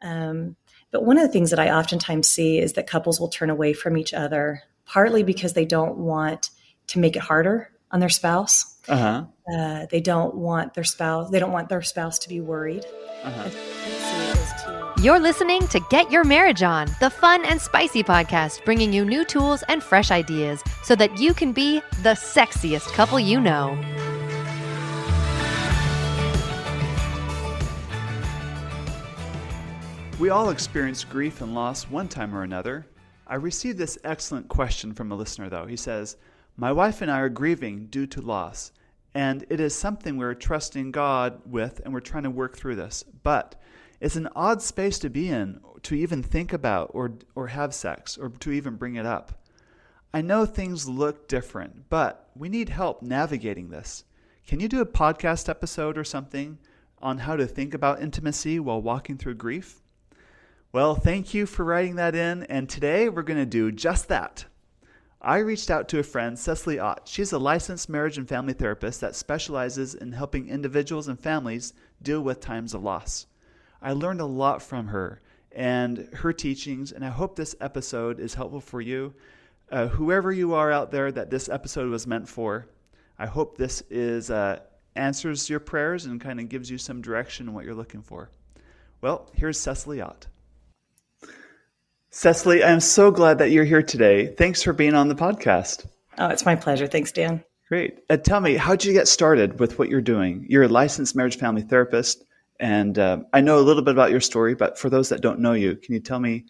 But one of the things that I oftentimes see is that couples will turn away from each other, partly because they don't want to make it harder on their spouse. Uh-huh. They don't want their spouse to be worried. Uh-huh. You're listening to Get Your Marriage On, the fun and spicy podcast bringing you new tools and fresh ideas so that you can be the sexiest couple you know. We all experience grief and loss one time or another. I received this excellent question from a listener, though. He says, "My wife and I are grieving due to loss, and it is something we're trusting God with, and we're trying to work through this. But it's an odd space to be in, to even think about or have sex, or to even bring it up. I know things look different, but we need help navigating this. Can you do a podcast episode or something on how to think about intimacy while walking through grief?" Well, thank you for writing that in, and today we're going to do just that. I reached out to a friend, Cecilie Ott. She's a licensed marriage and family therapist that specializes in helping individuals and families deal with times of loss. I learned a lot from her and her teachings, and I hope this episode is helpful for you. Whoever you are out there that this episode was meant for, I hope this answers your prayers and kind of gives you some direction in what you're looking for. Well, here's Cecilie Ott. Cecilie, I'm so glad that you're here today. Thanks for being on the podcast. Oh, it's my pleasure. Thanks, Dan. Great. Tell me, how'd you get started with what you're doing? You're a licensed marriage family therapist, and I know a little bit about your story, but for those that don't know you, can you tell me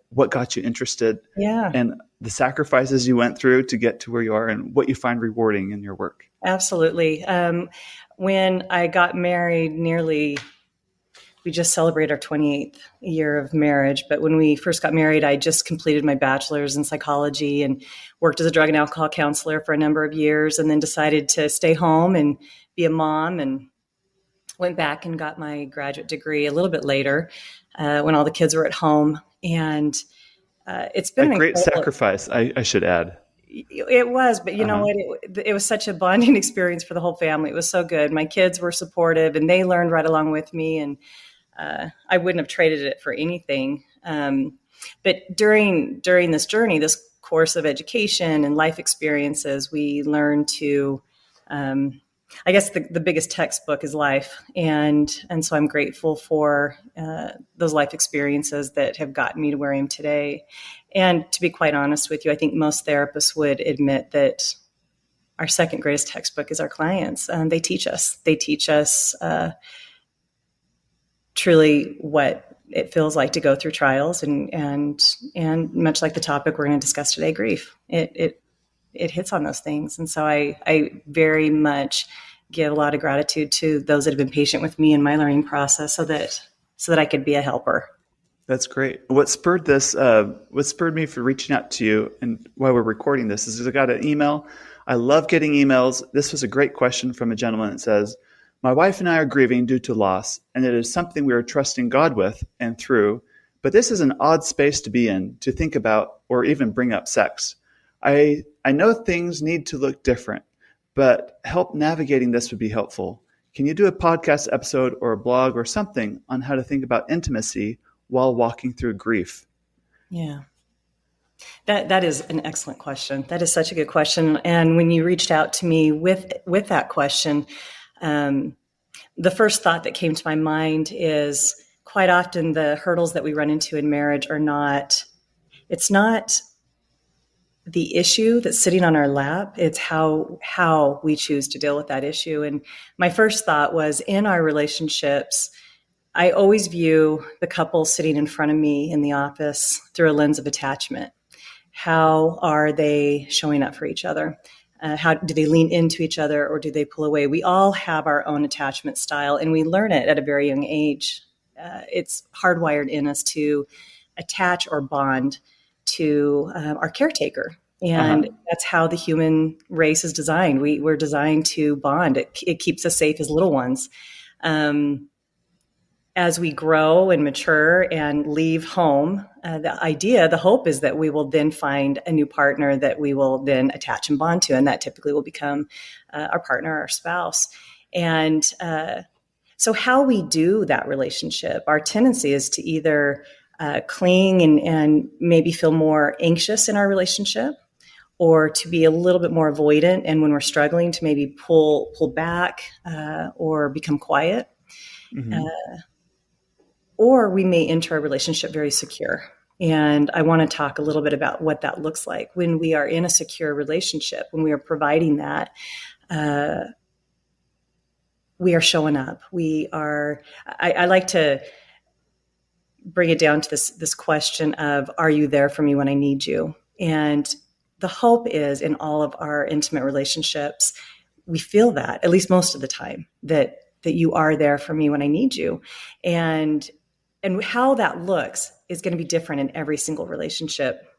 what got you interested and the sacrifices you went through to get to where you are and what you find rewarding in your work? Absolutely. When I got married, we just celebrated our 28th year of marriage. But when we first got married, I just completed my bachelor's in psychology and worked as a drug and alcohol counselor for a number of years, and then decided to stay home and be a mom, and went back and got my graduate degree a little bit later when all the kids were at home. And it's been a great sacrifice, I should add. It was, but you know what? It was such a bonding experience for the whole family. It was so good. My kids were supportive, and they learned right along with me, and I wouldn't have traded it for anything. But during this journey, this course of education and life experiences, we learned to, I guess the biggest textbook is life. And so I'm grateful for those life experiences that have gotten me to where I am today. And to be quite honest with you, I think most therapists would admit that our second greatest textbook is our clients. They teach us truly what it feels like to go through trials, and much like the topic we're going to discuss today, grief. It hits on those things. And so I very much give a lot of gratitude to those that have been patient with me in my learning process so that I could be a helper. That's great. What spurred me for reaching out to you and while we're recording this is I got an email. I love getting emails. This was a great question from a gentleman that says, "My wife and I are grieving due to loss, and it is something we are trusting God with and through, but this is an odd space to be in, to think about or even bring up sex. I know things need to look different, but help navigating this would be helpful. Can you do a podcast episode or a blog or something on how to think about intimacy while walking through grief?" Yeah. That is an excellent question. That is such a good question. And when you reached out to me with that question, the first thought that came to my mind is quite often the hurdles that we run into in marriage it's not the issue that's sitting on our lap. It's how we choose to deal with that issue. And my first thought was, in our relationships, I always view the couple sitting in front of me in the office through a lens of attachment. How are they showing up for each other? How do they lean into each other, or do they pull away? We all have our own attachment style, and we learn it at a very young age. It's hardwired in us to attach or bond to our caretaker. And that's how the human race is designed. We're designed to bond. It keeps us safe as little ones. As we grow and mature and leave home, the hope is that we will then find a new partner that we will then attach and bond to. And that typically will become our partner, our spouse. And so So how we do that relationship, our tendency is to either cling and maybe feel more anxious in our relationship, or to be a little bit more avoidant, and when we're struggling, to maybe pull back or become quiet. Mm-hmm. Or we may enter a relationship very secure. And I want to talk a little bit about what that looks like when we are in a secure relationship, when we are providing that. We are showing up. I like to bring it down to this question of, are you there for me when I need you? And the hope is, in all of our intimate relationships, we feel that, at least most of the time, that you are there for me when I need you. And how that looks is going to be different in every single relationship.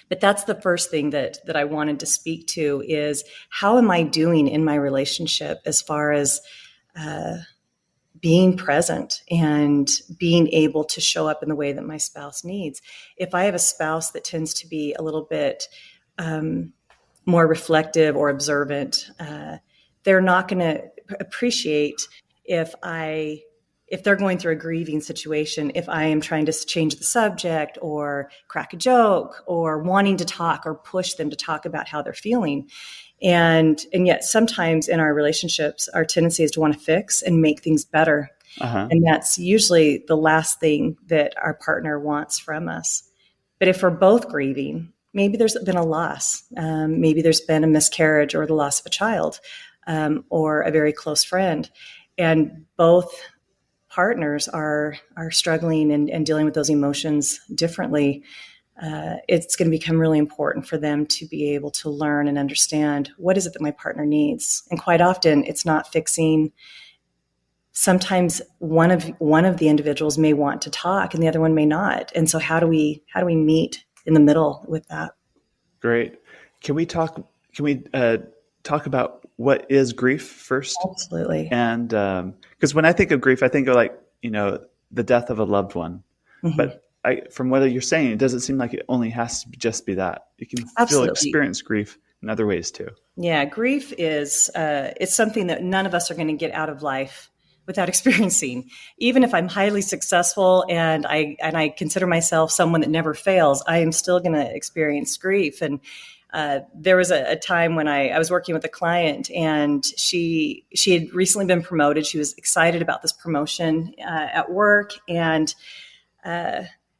But that's the first thing that I wanted to speak to, is how am I doing in my relationship as far as being present and being able to show up in the way that my spouse needs. If I have a spouse that tends to be a little bit more reflective or observant, they're not going to appreciate if they're going through a grieving situation, if I am trying to change the subject or crack a joke or wanting to talk or push them to talk about how they're feeling. And yet sometimes in our relationships, our tendency is to want to fix and make things better. Uh-huh. And that's usually the last thing that our partner wants from us. But if we're both grieving, maybe there's been a loss. Maybe there's been a miscarriage or the loss of a child or a very close friend. And both partners are struggling and dealing with those emotions differently. It's going to become really important for them to be able to learn and understand, what is it that my partner needs? And quite often it's not fixing. Sometimes one of the individuals may want to talk and the other one may not. And so how do we meet in the middle with that? Great. Can we talk about what is grief first? Absolutely. And because when I think of grief, I think of the death of a loved one. Mm-hmm. But from what you're saying, it doesn't seem like it only has to just be that. You can Absolutely. experience grief in other ways too. Yeah, grief is it's something that none of us are going to get out of life without experiencing. Even if I'm highly successful and I consider myself someone that never fails, I am still going to experience grief. And there was a time when I was working with a client, and she had recently been promoted. She was excited about this promotion at work, and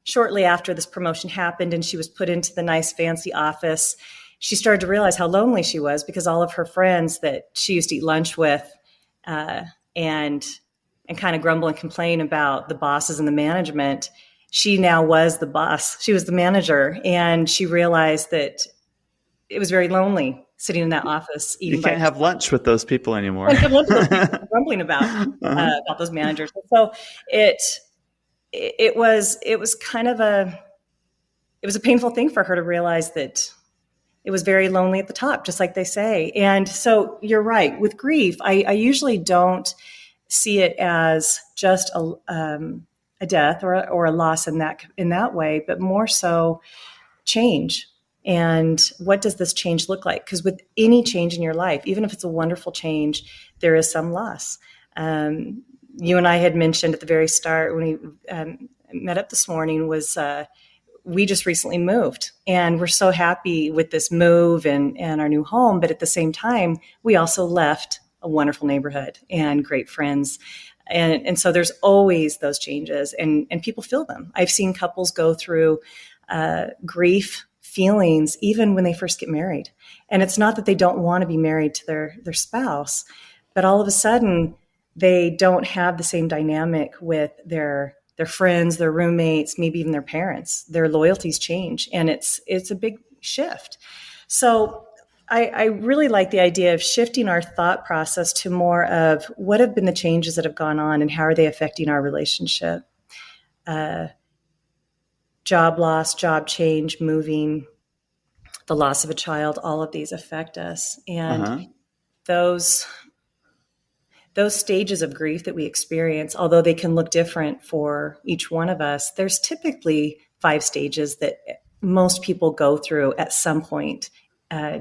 shortly after this promotion happened and she was put into the nice fancy office, she started to realize how lonely she was, because all of her friends that she used to eat lunch with and kind of grumble and complain about the bosses and the management, she now was the boss. She was the manager, and she realized that it was very lonely sitting in that office eating. You can't have lunch with those people anymore. You can't have lunch with those people grumbling about those managers. And so it was kind of a painful thing for her to realize that it was very lonely at the top, just like they say. And so you're right. With grief, I usually don't see it as just a death or a loss in that way, but more so change. And what does this change look like? Because with any change in your life, even if it's a wonderful change, there is some loss. You and I had mentioned at the very start when we met up this morning was we just recently moved, and we're so happy with this move and our new home. But at the same time, we also left a wonderful neighborhood and great friends. And so there's always those changes, and people feel them. I've seen couples go through grief feelings even when they first get married. And it's not that they don't want to be married to their spouse, but all of a sudden they don't have the same dynamic with their friends, their roommates, maybe even their parents. Their loyalties change, and it's a big shift. So I really like the idea of shifting our thought process to more of what have been the changes that have gone on and how are they affecting our relationship. Job loss, job change, moving, the loss of a child, all of these affect us. And those stages of grief that we experience, although they can look different for each one of us, there's typically 5 stages that most people go through at some point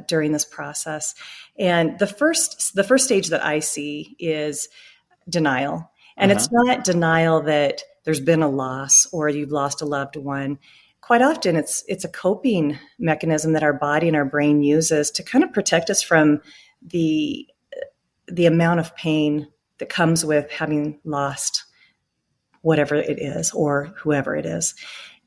during this process. And the first stage that I see is denial. And it's not denial that there's been a loss or you've lost a loved one. Quite often it's a coping mechanism that our body and our brain uses to kind of protect us from the amount of pain that comes with having lost whatever it is or whoever it is.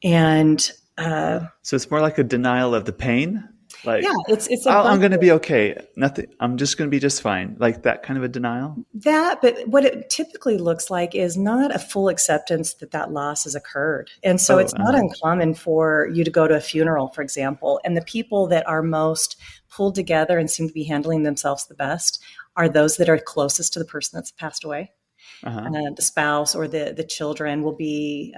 And so it's more like a denial of the pain. Like, yeah, it's a I'm going to be okay. Nothing. I'm just going to be just fine. Like that kind of a denial. But what it typically looks like is not a full acceptance that loss has occurred. And so it's not uncommon for you to go to a funeral, for example, and the people that are most pulled together and seem to be handling themselves the best are those that are closest to the person that's passed away. The spouse or the children will be,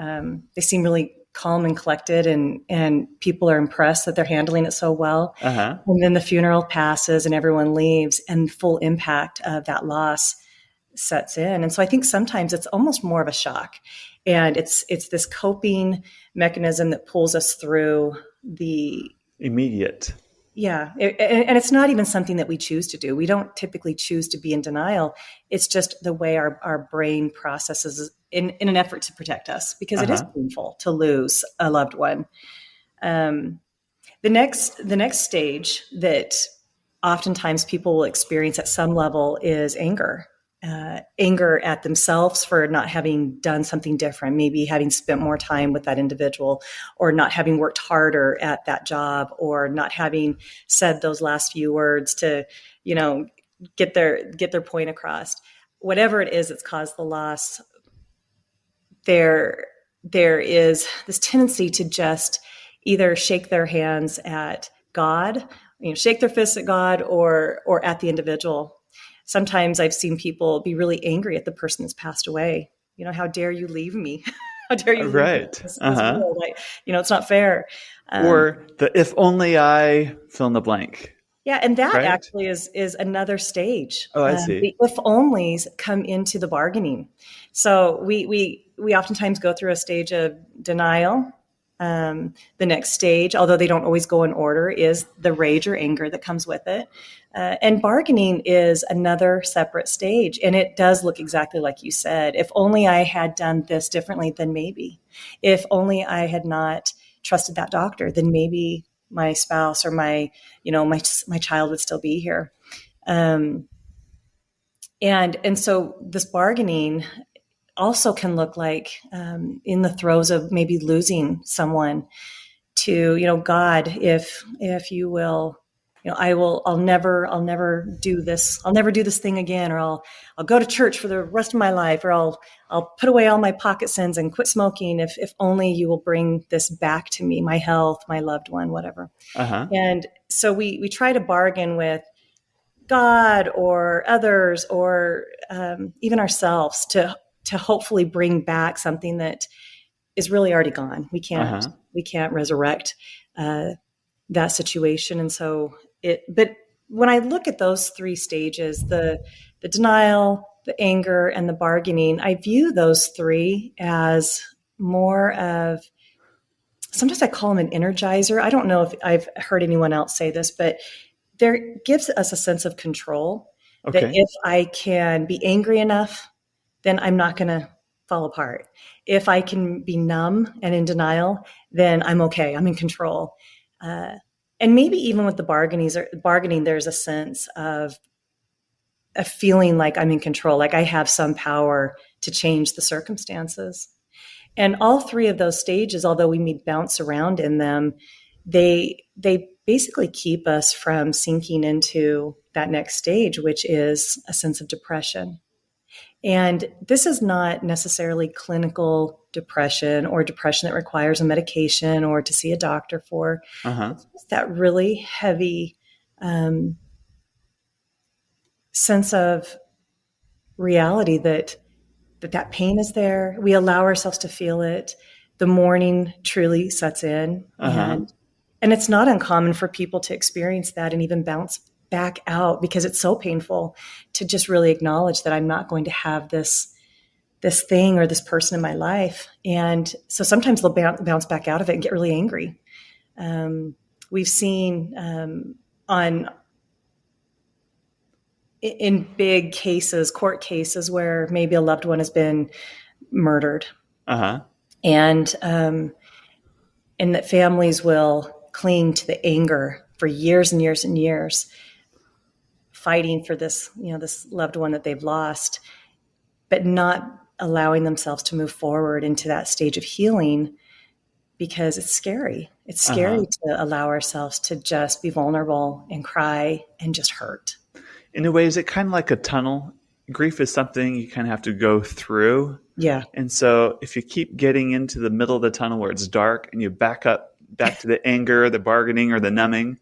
they seem really calm and collected, and people are impressed that they're handling it so well. And then the funeral passes and everyone leaves, and full impact of that loss sets in. And so I think sometimes it's almost more of a shock, and it's this coping mechanism that pulls us through the immediate. Yeah. And it's not even something that we choose to do. We don't typically choose to be in denial. It's just the way our brain processes in an effort to protect us, because it is painful to lose a loved one. The next stage that oftentimes people will experience at some level is anger. Anger at themselves for not having done something different, maybe having spent more time with that individual, or not having worked harder at that job, or not having said those last few words to, get their point across. Whatever it is that's caused the loss, there is this tendency to just either shake their hands at God, shake their fists at God, or at the individual. Sometimes I've seen people be really angry at the person that's passed away. How dare you leave me? How dare you leave this world? It's not fair. Or the if only I fill in the blank. Yeah, and that actually is another stage. Oh, I see. The if onlys come into the bargaining. So we oftentimes go through a stage of denial. The next stage, although they don't always go in order, is the rage or anger that comes with it. And bargaining is another separate stage. And it does look exactly like you said. If only I had done this differently, then maybe. If only I had not trusted that doctor, then maybe my spouse or my child would still be here. And so this bargaining also can look like in the throes of maybe losing someone to, God, if you will, I'll never do this. I'll never do this thing again, or I'll go to church for the rest of my life, or I'll put away all my pocket sins and quit smoking. If only you will bring this back to me, my health, my loved one, whatever. And so we try to bargain with God or others, or even ourselves to hopefully bring back something that is really already gone. We can't resurrect that situation. And so but when I look at those three stages, the denial, the anger, and the bargaining, I view those three as more of, sometimes I call them an energizer. I don't know if I've heard anyone else say this, but there gives us a sense of control. That if I can be angry enough, then I'm not going to fall apart. If I can be numb and in denial, then I'm okay. I'm in control. And maybe even with the bargaining, there's a sense of a feeling like I'm in control, like I have some power to change the circumstances. And all three of those stages, although we may bounce around in them, they basically keep us from sinking into that next stage, which is a sense of depression. And this is not necessarily clinical depression or depression that requires a medication or to see a doctor for. It's just that really heavy sense of reality that pain is there. We allow ourselves to feel it. The mourning truly sets in. And it's not uncommon for people to experience that and even bounce back out, because it's so painful to just really acknowledge that I'm not going to have this thing or this person in my life. And so sometimes they'll bounce back out of it and get really angry. We've seen on in big cases, court cases where maybe a loved one has been murdered, Uh-huh. and that families will cling to the anger for years and years and years, fighting for this, this loved one that they've lost, but not allowing themselves to move forward into that stage of healing because it's scary. It's scary to allow ourselves to just be vulnerable and cry and just hurt. In a way, is it kind of like a tunnel? Grief is something you kind of have to go through. Yeah. And so if you keep getting into the middle of the tunnel where it's dark and you back to the anger, the bargaining, or the numbing,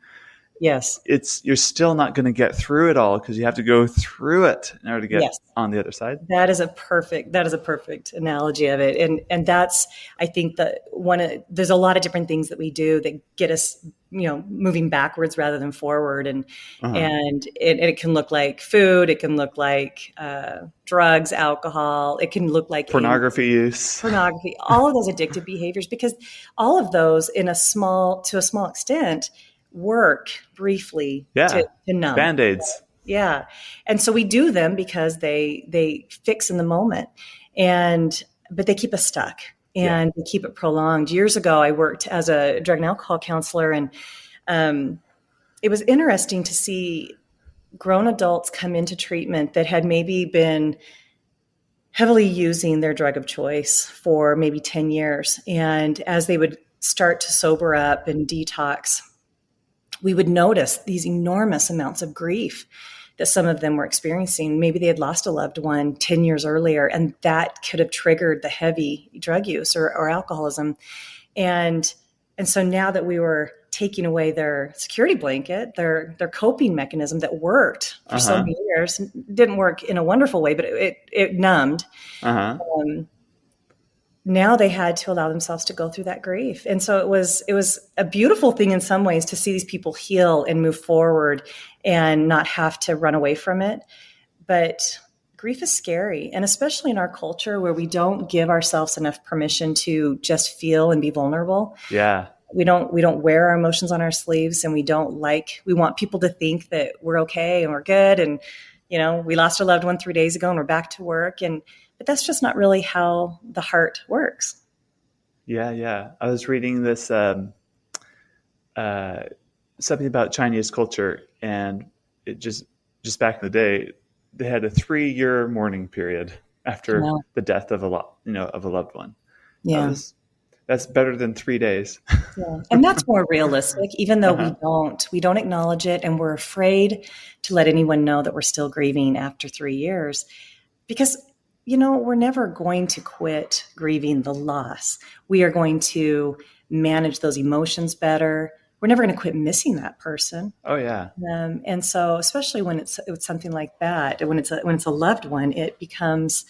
yes, you're still not going to get through it all because you have to go through it in order to get on the other side. That is a perfect analogy of it. And that's, I think that there's a lot of different things that we do that get us, moving backwards rather than forward. And it can look like food. It can look like drugs, alcohol. It can look like pornography use, all of those addictive behaviors, because all of those to a small extent work briefly to numb. Band-Aids. Yeah. And so we do them because they fix in the moment, but they keep us stuck and they keep it prolonged. Years ago, I worked as a drug and alcohol counselor, and it was interesting to see grown adults come into treatment that had maybe been heavily using their drug of choice for maybe 10 years. And as they would start to sober up and detox, we would notice these enormous amounts of grief that some of them were experiencing. Maybe they had lost a loved one 10 years earlier, and that could have triggered the heavy drug use or alcoholism. And so now that we were taking away their security blanket, their coping mechanism that worked for so many years, didn't work in a wonderful way, but it numbed. Now they had to allow themselves to go through that grief. And so it was a beautiful thing in some ways to see these people heal and move forward and not have to run away from it. But grief is scary. And especially in our culture where we don't give ourselves enough permission to just feel and be vulnerable. Yeah. We don't wear our emotions on our sleeves, and we want people to think that we're okay and we're good. And, we lost a loved one 3 days ago and we're back to work. But that's just not really how the heart works. Yeah. I was reading this something about Chinese culture, and it just back in the day, they had a 3-year mourning period after the death of a loved one. Yeah, that's better than 3 days. Yeah. And that's more realistic, even though we don't acknowledge it, and we're afraid to let anyone know that we're still grieving after 3 years, because we're never going to quit grieving the loss. We are going to manage those emotions better. We're never going to quit missing that person. Oh yeah. And so, especially when it's something like that, when it's a loved one, it becomes,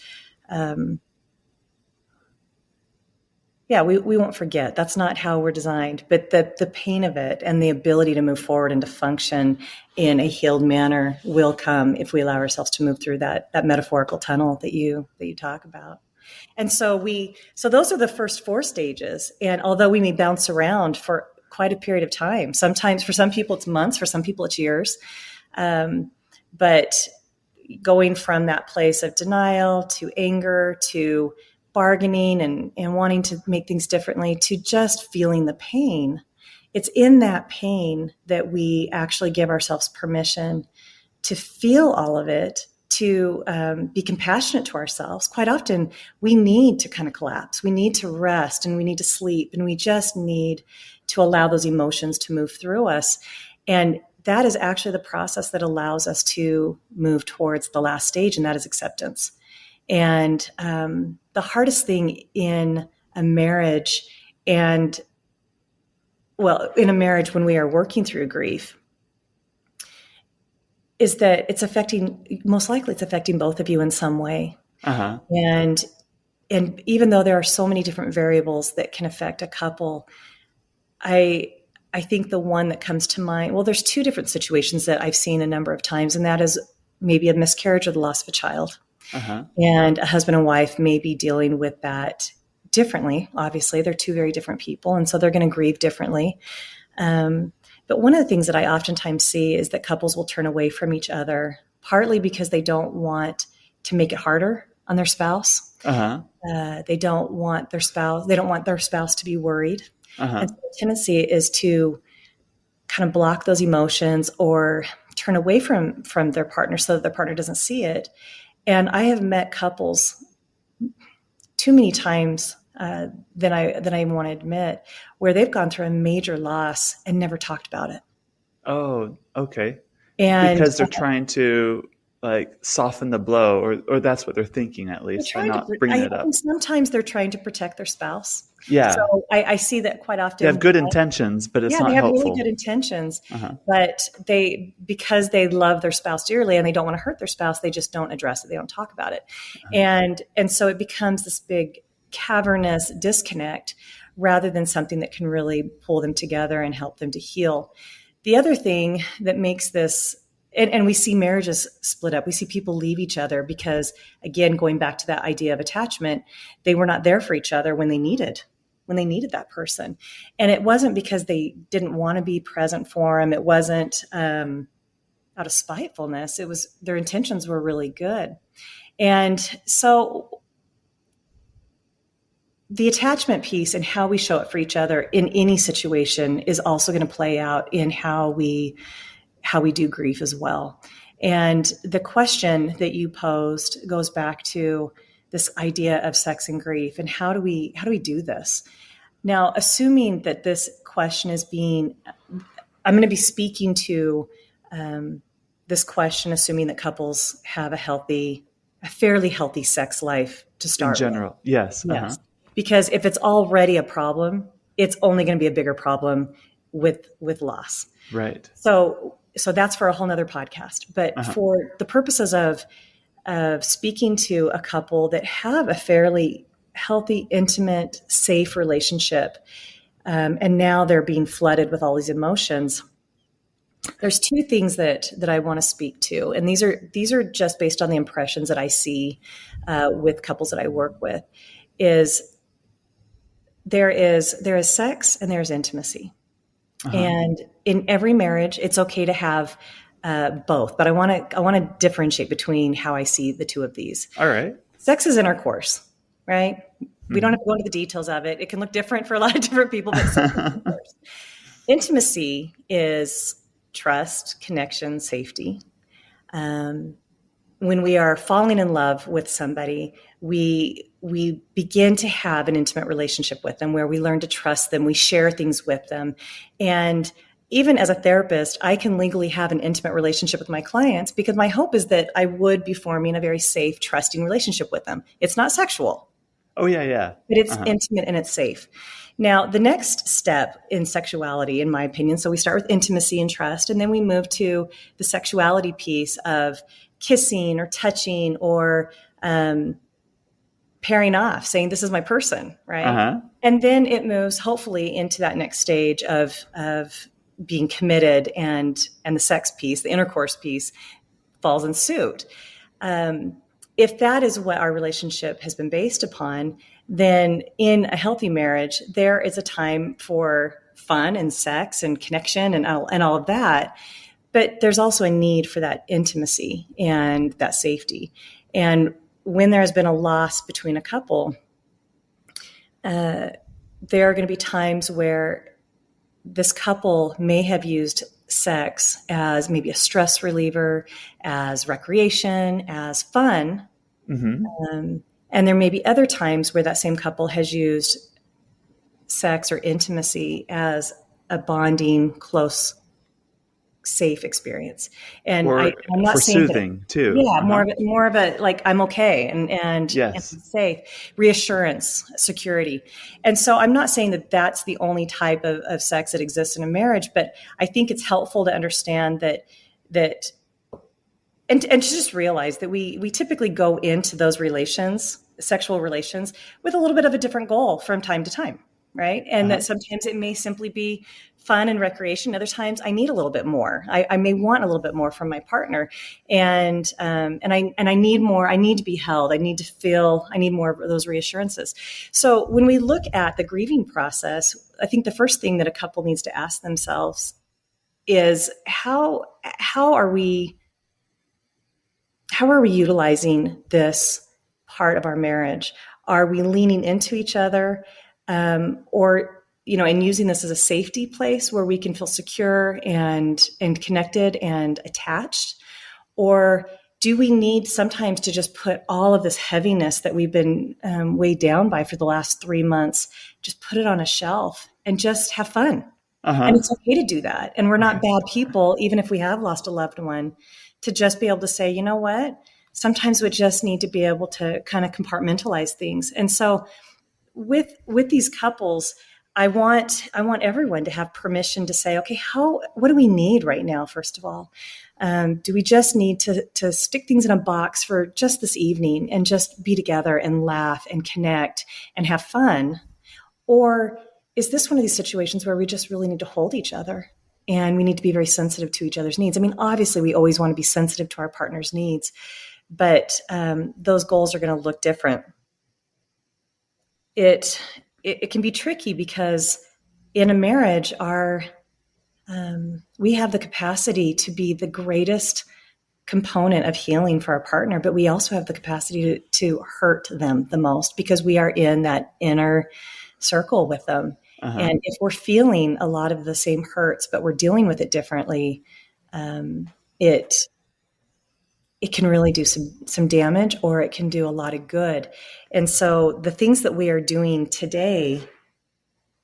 we won't forget. That's not how we're designed. But the pain of it and the ability to move forward and to function in a healed manner will come if we allow ourselves to move through that metaphorical tunnel that you talk about. And so those are the first 4 stages. And although we may bounce around for quite a period of time, sometimes for some people it's months, for some people it's years. But going from that place of denial to anger to bargaining and wanting to make things differently to just feeling the pain. It's in that pain that we actually give ourselves permission to feel all of it, to be compassionate to ourselves. Quite often we need to kind of collapse. We need to rest and we need to sleep, and we just need to allow those emotions to move through us. And that is actually the process that allows us to move towards the last stage, and that is acceptance. And the hardest thing in a marriage when we are working through grief, is that most likely it's affecting both of you in some way. And even though there are so many different variables that can affect a couple, I think the one that comes to mind, there's 2 different situations that I've seen a number of times, and that is maybe a miscarriage or the loss of a child. And a husband and wife may be dealing with that differently. Obviously, they're 2 very different people, and so they're going to grieve differently. But one of the things that I oftentimes see is that couples will turn away from each other partly because they don't want to make it harder on their spouse. Uh-huh. They don't want their spouse to be worried. Uh-huh. And so the tendency is to kind of block those emotions or turn away from their partner so that their partner doesn't see it. And I have met couples too many times than I want to admit, where they've gone through a major loss and never talked about it. Oh, okay. And Because they're trying to like soften the blow, or that's what they're thinking, at least, by not bringing it up. think sometimes they're trying to protect their spouse. Yeah. So I see that quite often. They have good intentions, but it's not they have helpful. really good intentions, Uh-huh. but because they love their spouse dearly and they don't want to hurt their spouse, they just don't address it. They don't talk about it. And so it becomes this big cavernous disconnect rather than something that can really pull them together and help them to heal. The other thing that makes this, and we see marriages split up. We see people leave each other because, again, going back to that idea of attachment, they were not there for each other when they needed that person. And it wasn't because they didn't want to be present for them. It wasn't out of spitefulness. It was their intentions were really good. And so the attachment piece and how we show up for each other in any situation is also going to play out in how we do grief as well. And the question that you posed goes back to this idea of sex and grief and how do we do this? Now, assuming that this question is I'm going to be speaking to this question, assuming that couples have a fairly healthy sex life to start In general, with. yes. Uh-huh. Because if it's already a problem, it's only going to be a bigger problem with loss. Right. So that's for a whole nother podcast. But for the purposes of speaking to a couple that have a fairly healthy, intimate, safe relationship, and now they're being flooded with all these emotions, there's two things that I want to speak to. And these are just based on the impressions that I see with couples that I work with, is there is sex and there's intimacy. And in every marriage, it's okay to have both. But I want to differentiate between how I see the two of these. All right. Sex is intercourse, right? We don't have to go into the details of it. It can look different for a lot of different people, but sex is intercourse. Intimacy is trust, connection, safety. When we are falling in love with somebody, we begin to have an intimate relationship with them where we learn to trust them. We share things with them. And even as a therapist, I can legally have an intimate relationship with my clients because my hope is that I would be forming a very safe, trusting relationship with them. It's not sexual. Oh, yeah. But it's intimate and it's safe. Now, the next step in sexuality, in my opinion, so we start with intimacy and trust, and then we move to the sexuality piece of kissing or touching or pairing off, saying, this is my person, right? And then it moves hopefully into that next stage of being committed, and the sex piece, the intercourse piece, falls in suit. If that is what our relationship has been based upon, then in a healthy marriage, there is a time for fun and sex and connection and all of that. But there's also a need for that intimacy and that safety. And when there has been a loss between a couple, there are going to be times where this couple may have used sex as maybe a stress reliever, as recreation, as fun. And there may be other times where that same couple has used sex or intimacy as a bonding, close, safe experience. And I'm not for saying soothing too. Yeah, more of a like, I'm okay and safe, reassurance, security. And so I'm not saying that that's the only type of sex that exists in a marriage, but I think it's helpful to understand that and to just realize that we typically go into those sexual relations, with a little bit of a different goal from time to time, right? And that sometimes it may simply be fun and recreation. Other times I need a little bit more. I may want a little bit more from my partner, and I need more. I need to be held. I need to feel. I need more of those reassurances. So when we look at the grieving process, I think the first thing that a couple needs to ask themselves is how are we how are we utilizing this part of our marriage? Are we leaning into each other, or and using this as a safety place where we can feel secure and connected and attached? Or do we need sometimes to just put all of this heaviness that we've been weighed down by for the last 3 months, just put it on a shelf and just have fun? And it's okay to do that. And we're not bad people, even if we have lost a loved one, to just be able to say, you know what? Sometimes we just need to be able to kind of compartmentalize things. And so with these couples, I want everyone to have permission to say, okay, what do we need right now? First of all, do we just need to stick things in a box for just this evening and just be together and laugh and connect and have fun? Or is this one of these situations where we just really need to hold each other and we need to be very sensitive to each other's needs? I mean, obviously we always want to be sensitive to our partner's needs, but those goals are going to look different. It can be tricky because in a marriage, we have the capacity to be the greatest component of healing for our partner, but we also have the capacity to hurt them the most because we are in that inner circle with them. And if we're feeling a lot of the same hurts, but we're dealing with it differently, it can really do some damage, or it can do a lot of good. And so the things that we are doing today,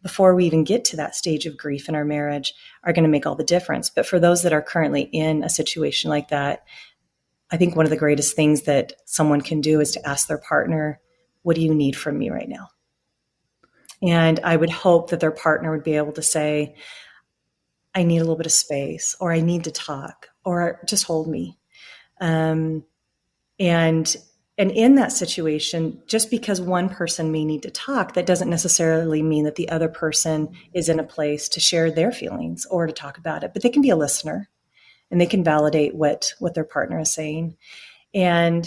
before we even get to that stage of grief in our marriage, are going to make all the difference. But for those that are currently in a situation like that, I think one of the greatest things that someone can do is to ask their partner, what do you need from me right now? And I would hope that their partner would be able to say, I need a little bit of space, or I need to talk, or just hold me. And in that situation, just because one person may need to talk, that doesn't necessarily mean that the other person is in a place to share their feelings or to talk about it. But they can be a listener, and they can validate what their partner is saying. And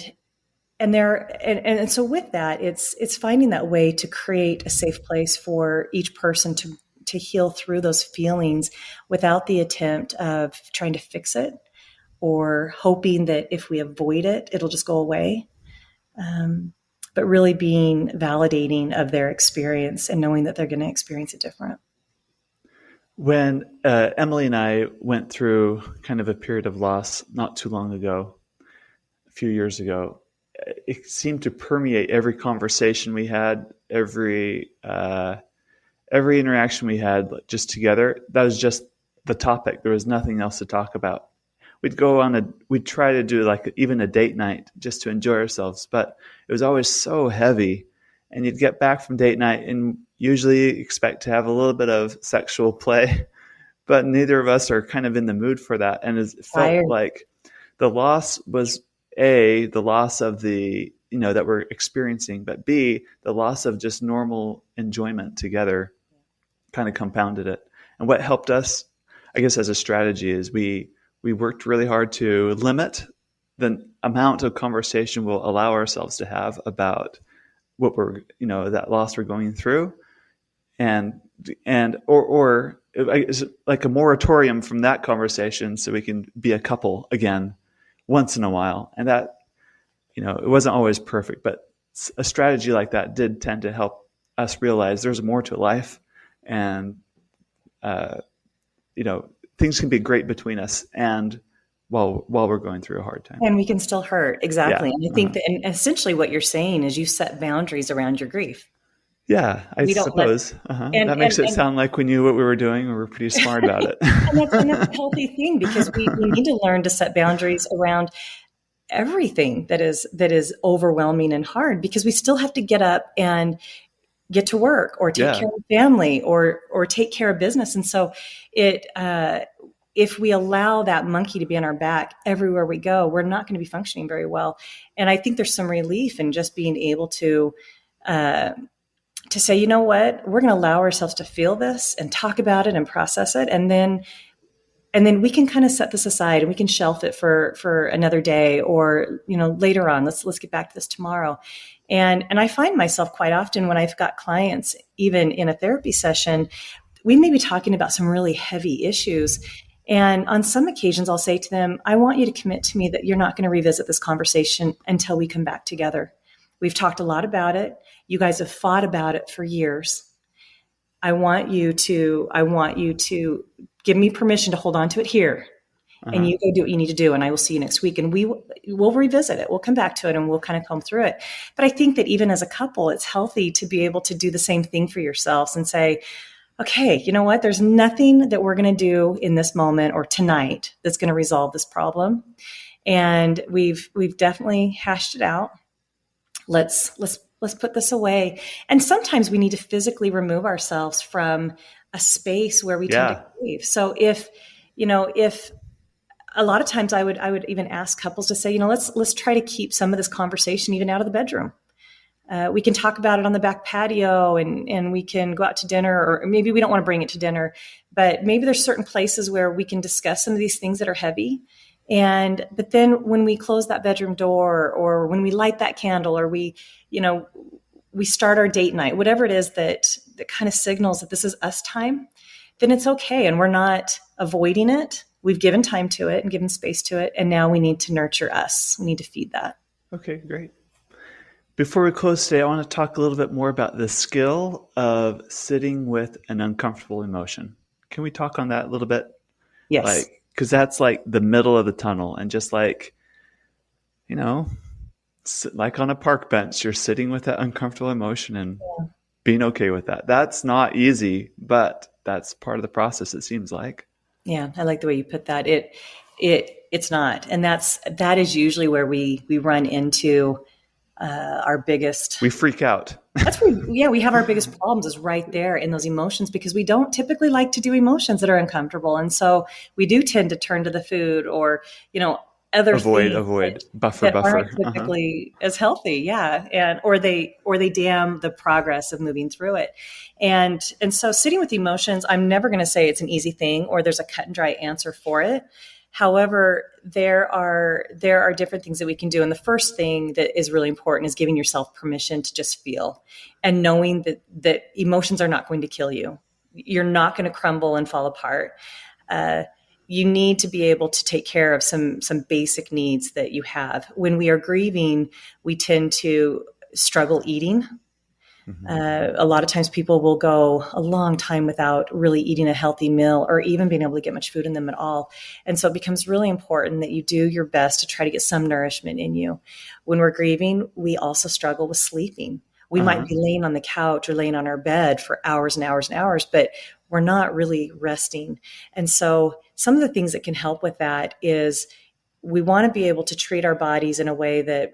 so with that, it's finding that way to create a safe place for each person to heal through those feelings without the attempt of trying to fix it or hoping that if we avoid it, it'll just go away. But really being validating of their experience and knowing that they're going to experience it different. When Emily and I went through kind of a period of loss not too long ago, a few years ago, it seemed to permeate every conversation we had, every interaction we had just together. That was just the topic. There was nothing else to talk about. We'd try to do like even a date night just to enjoy ourselves, but it was always so heavy. And you'd get back from date night and usually expect to have a little bit of sexual play, but neither of us are kind of in the mood for that. And it felt like the loss was the loss of the, that we're experiencing, but B, the loss of just normal enjoyment together kind of compounded it. And what helped us, I guess, as a strategy is we worked really hard to limit the amount of conversation we'll allow ourselves to have about what that loss we're going through, or it's like a moratorium from that conversation so we can be a couple again once in a while. And that, it wasn't always perfect, but a strategy like that did tend to help us realize there's more to life, and things can be great between us and while we're going through a hard time. And we can still hurt. Exactly. Yeah. And I think that, and essentially what you're saying is you set boundaries around your grief. Yeah, I suppose. That makes it sound like we knew what we were doing and we were pretty smart about it. and that's a healthy thing, because we need to learn to set boundaries around everything that is overwhelming and hard, because we still have to get up and get to work or take care of family or take care of business. And so if we allow that monkey to be on our back everywhere we go, we're not going to be functioning very well. And I think there's some relief in just being able to say, you know what, we're going to allow ourselves to feel this and talk about it and process it. And then we can kind of set this aside and we can shelf it for another day, or, later on, let's get back to this tomorrow. And I find myself quite often when I've got clients, even in a therapy session, we may be talking about some really heavy issues. And on some occasions, I'll say to them, I want you to commit to me that you're not going to revisit this conversation until we come back together. We've talked a lot about it. You guys have fought about it for years. I want you to give me permission to hold on to it here. And you go do what you need to do, and I will see you next week. And we'll revisit it. We'll come back to it, and we'll kind of comb through it. But I think that even as a couple, it's healthy to be able to do the same thing for yourselves and say, okay, you know what? There's nothing that we're going to do in this moment or tonight that's going to resolve this problem. And we've definitely hashed it out. Let's put this away. And sometimes we need to physically remove ourselves from a space where we tend to grieve. So if a lot of times I would even ask couples to say, let's try to keep some of this conversation even out of the bedroom. We can talk about it on the back patio, and we can go out to dinner, or maybe we don't want to bring it to dinner, but maybe there's certain places where we can discuss some of these things that are heavy. But then when we close that bedroom door, or when we light that candle, or we start our date night, whatever it is that kind of signals that this is us time, then it's okay. And we're not avoiding it. We've given time to it and given space to it. And now we need to nurture us. We need to feed that. Okay, great. Before we close today, I want to talk a little bit more about the skill of sitting with an uncomfortable emotion. Can we talk on that a little bit? Yes. Because that's like the middle of the tunnel, and just like, like on a park bench, you're sitting with that uncomfortable emotion and being okay with that. That's not easy, but that's part of the process, it seems like. Yeah, I like the way you put that. It's not, and that is usually where we run into our biggest. We freak out. That's where, we have our biggest problems is right there in those emotions, because we don't typically like to do emotions that are uncomfortable, and so we do tend to turn to the food or other avoid buffer aren't typically as healthy, and or they damn the progress of moving through it, and so sitting with emotions, I'm never going to say it's an easy thing or there's a cut and dry answer for it. However, there are different things that we can do. And the first thing that is really important is giving yourself permission to just feel, and knowing that emotions are not going to kill you. You're not going to crumble and fall apart. You need to be able to take care of some basic needs that you have. When we are grieving, we tend to struggle eating. A lot of times people will go a long time without really eating a healthy meal or even being able to get much food in them at all. And so it becomes really important that you do your best to try to get some nourishment in you. When we're grieving, we also struggle with sleeping. We might be laying on the couch or laying on our bed for hours and hours and hours, but we're not really resting. And so some of the things that can help with that is we want to be able to treat our bodies in a way that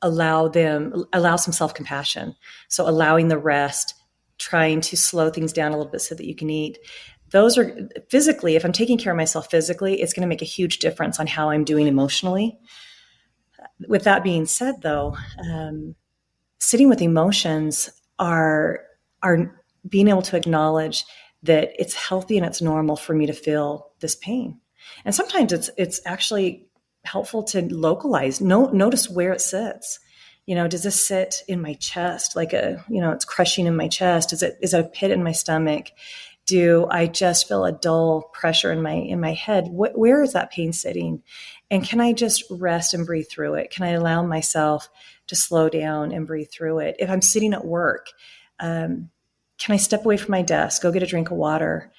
allow some self-compassion. So allowing the rest, trying to slow things down a little bit so that you can eat. Those are physically, if I'm taking care of myself physically, it's going to make a huge difference on how I'm doing emotionally. With that being said, though, sitting with emotions are being able to acknowledge that it's healthy and it's normal for me to feel this pain. And sometimes it's actually helpful to localize, notice where it sits. Does this sit in my chest? Like it's crushing in my chest. Is it a pit in my stomach? Do I just feel a dull pressure in my head? Where is that pain sitting? And can I just rest and breathe through it? Can I allow myself to slow down and breathe through it? If I'm sitting at work, can I step away from my desk, go get a drink of water?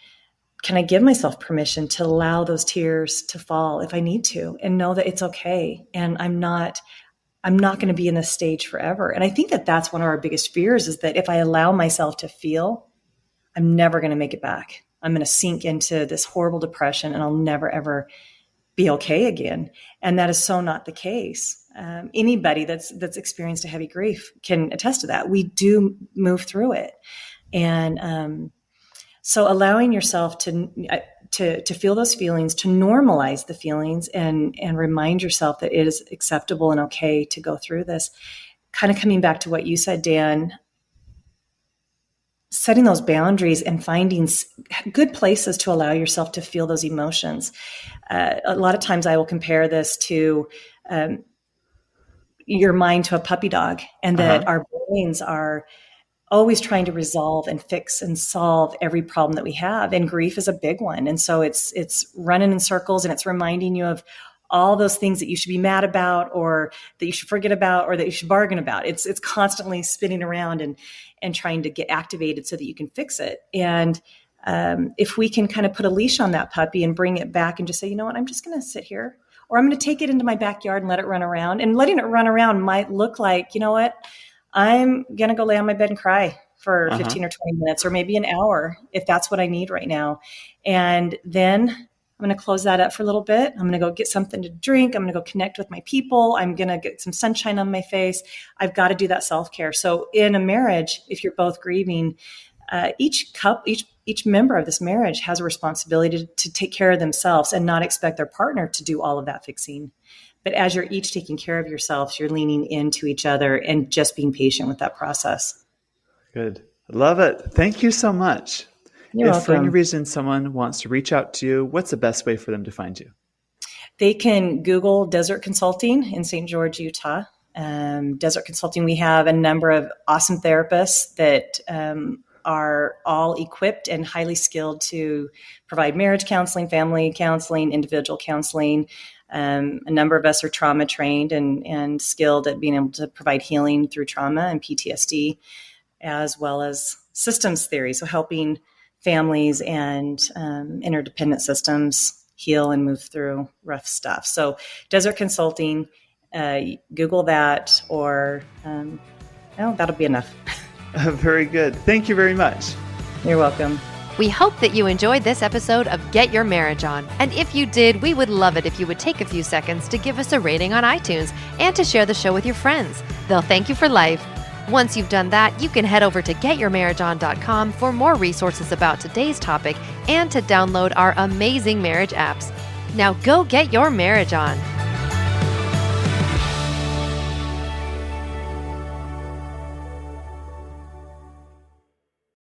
Can I give myself permission to allow those tears to fall if I need to, and know that it's okay? And I'm not going to be in this stage forever. And I think that that's one of our biggest fears, is that if I allow myself to feel, I'm never going to make it back. I'm going to sink into this horrible depression and I'll never, ever be okay again. And that is so not the case. Anybody that's experienced a heavy grief can attest to that. We do move through it. And so allowing yourself to feel those feelings, to normalize the feelings, and remind yourself that it is acceptable and okay to go through this. Kind of coming back to what you said, Dan, setting those boundaries and finding good places to allow yourself to feel those emotions. A lot of times I will compare this to your mind to a puppy dog, and that our brains are always trying to resolve and fix and solve every problem that we have. And grief is a big one. And so it's running in circles, and it's reminding you of all those things that you should be mad about, or that you should forget about, or that you should bargain about. It's constantly spinning around and trying to get activated so that you can fix it. And if we can kind of put a leash on that puppy and bring it back and just say, you know what, I'm just going to sit here, or I'm going to take it into my backyard and let it run around. And letting it run around might look like, you know what, I'm going to go lay on my bed and cry for 15 or 20 minutes, or maybe an hour, if that's what I need right now. And then I'm going to close that up for a little bit. I'm going to go get something to drink. I'm going to go connect with my people. I'm going to get some sunshine on my face. I've got to do that self-care. So in a marriage, if you're both grieving, each member of this marriage has a responsibility to take care of themselves and not expect their partner to do all of that fixing. But as you're each taking care of yourselves, you're leaning into each other and just being patient with that process. Good. Love it. Thank you so much. You're If for any welcome. reason someone wants to reach out to you, what's the best way for them to find you? They can Google Desert Consulting in St. George, Utah. Desert Consulting, we have a number of awesome therapists that are all equipped and highly skilled to provide marriage counseling, family counseling, individual counseling. A number of us are trauma trained and skilled at being able to provide healing through trauma and PTSD, as well as systems theory. So helping families and interdependent systems heal and move through rough stuff. So Desert Consulting, Google that, or that'll be enough. Very good. Thank you very much. You're welcome. We hope that you enjoyed this episode of Get Your Marriage On. And if you did, we would love it if you would take a few seconds to give us a rating on iTunes and to share the show with your friends. They'll thank you for life. Once you've done that, you can head over to getyourmarriageon.com for more resources about today's topic and to download our amazing marriage apps. Now go get your marriage on.